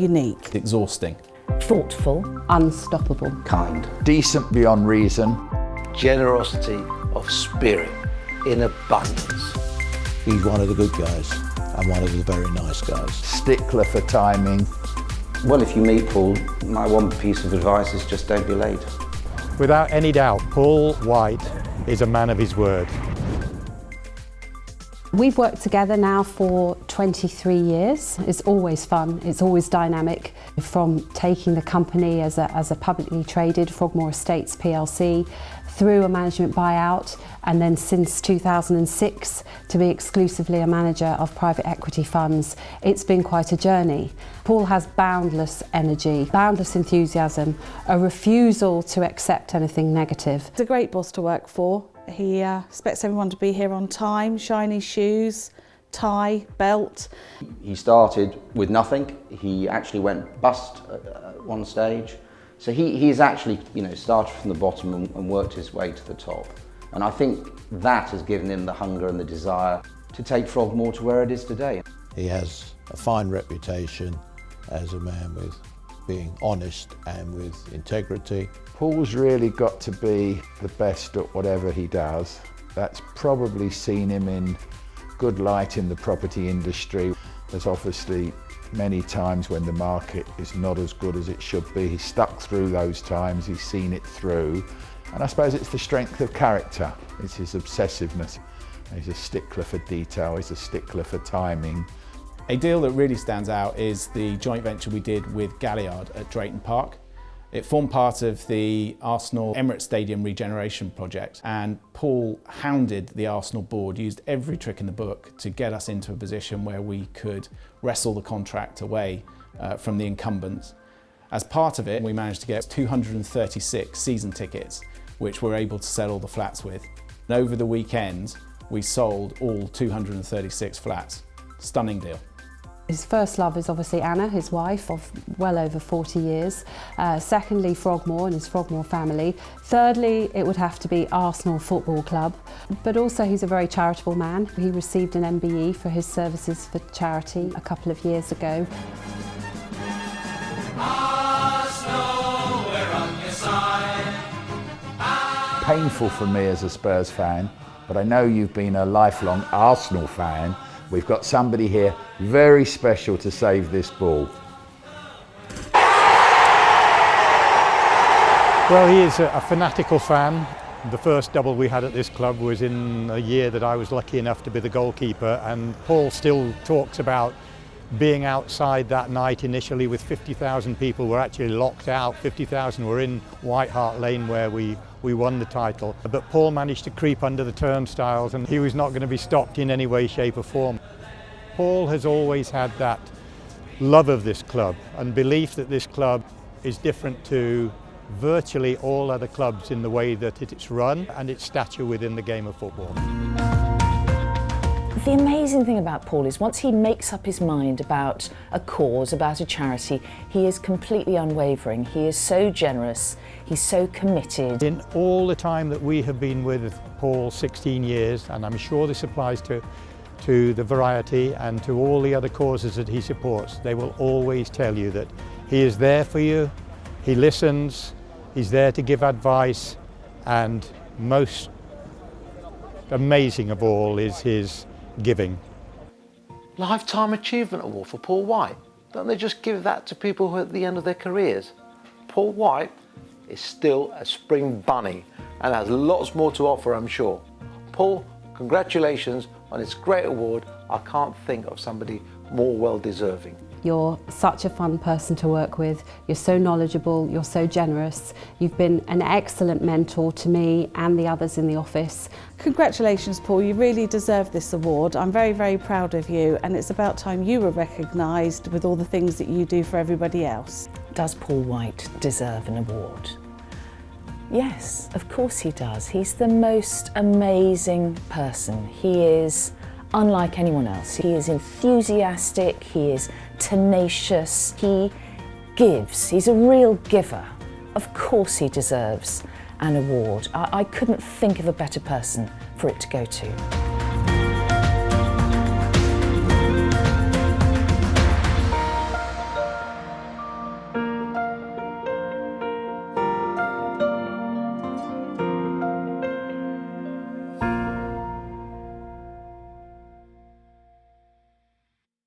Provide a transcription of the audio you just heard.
unique. Exhausting. Thoughtful. Unstoppable. Kind. Decent beyond reason. Generosity of spirit in abundance. He's one of the good guys and one of the very nice guys. Stickler for timing. Well, if you meet Paul, my one piece of advice is just don't be late. Without any doubt, Paul White is a man of his word. We've worked together now for 23 years. It's always fun, it's always dynamic. From taking the company as a publicly traded Frogmore Estates PLC through a management buyout, and then since 2006 to be exclusively a manager of private equity funds. It's been quite a journey. Paul has boundless energy, boundless enthusiasm, a refusal to accept anything negative. He's a great boss to work for. He expects everyone to be here on time, shiny shoes, tie, belt. He started with nothing. He actually went bust at one stage. So he's actually, started from the bottom and worked his way to the top. And I think that has given him the hunger and the desire to take Frogmore to where it is today. He has a fine reputation as a man with being honest and with integrity. Paul's really got to be the best at whatever he does. That's probably seen him in good light in the property industry. There's obviously many times when the market is not as good as it should be. He's stuck through those times, he's seen it through. And I suppose it's the strength of character, it's his obsessiveness. He's a stickler for detail, he's a stickler for timing. A deal that really stands out is the joint venture we did with Galliard at Drayton Park. It formed part of the Arsenal Emirates Stadium regeneration project, and Paul hounded the Arsenal board, used every trick in the book to get us into a position where we could wrestle the contract away from the incumbents. As part of it, we managed to get 236 season tickets, which we're able to sell all the flats with. And over the weekend, we sold all 236 flats. Stunning deal. His first love is obviously Anna, his wife of well over 40 years. Secondly, Frogmore and his Frogmore family. Thirdly, it would have to be Arsenal Football Club. But also he's a very charitable man. He received an MBE for his services for charity a couple of years ago. Arsenal, we're on your side. Painful for me as a Spurs fan, but I know you've been a lifelong Arsenal fan. We've got somebody here very special to save this ball. Well, he is a fanatical fan. The first double we had at this club was in a year that I was lucky enough to be the goalkeeper, and Paul still talks about being outside that night initially with 50,000 people. Were actually locked out. 50,000 were in White Hart Lane where we won the title. But Paul managed to creep under the turnstiles, and he was not going to be stopped in any way, shape or form. Paul has always had that love of this club and belief that this club is different to virtually all other clubs in the way that it's run and its stature within the game of football. The amazing thing about Paul is once he makes up his mind about a cause, about a charity, he is completely unwavering. He is so generous, he's so committed. In all the time that we have been with Paul, 16 years, and I'm sure this applies to the variety and to all the other causes that he supports, they will always tell you that he is there for you, he listens, he's there to give advice, and most amazing of all is his giving. Lifetime Achievement Award for Paul White. Don't they just give that to people who are at the end of their careers? Paul White is still a spring bunny and has lots more to offer, I'm sure. Paul, congratulations on this great award. I can't think of somebody more well deserving. You're such a fun person to work with. You're so knowledgeable, you're so generous. You've been an excellent mentor to me and the others in the office. Congratulations, Paul, you really deserve this award. I'm very, very proud of you, and it's about time you were recognised with all the things that you do for everybody else. Does Paul White deserve an award? Yes, of course he does. He's the most amazing person. He is unlike anyone else. He is enthusiastic, he is tenacious, he gives. He's a real giver. Of course he deserves an award. I couldn't think of a better person for it to go to.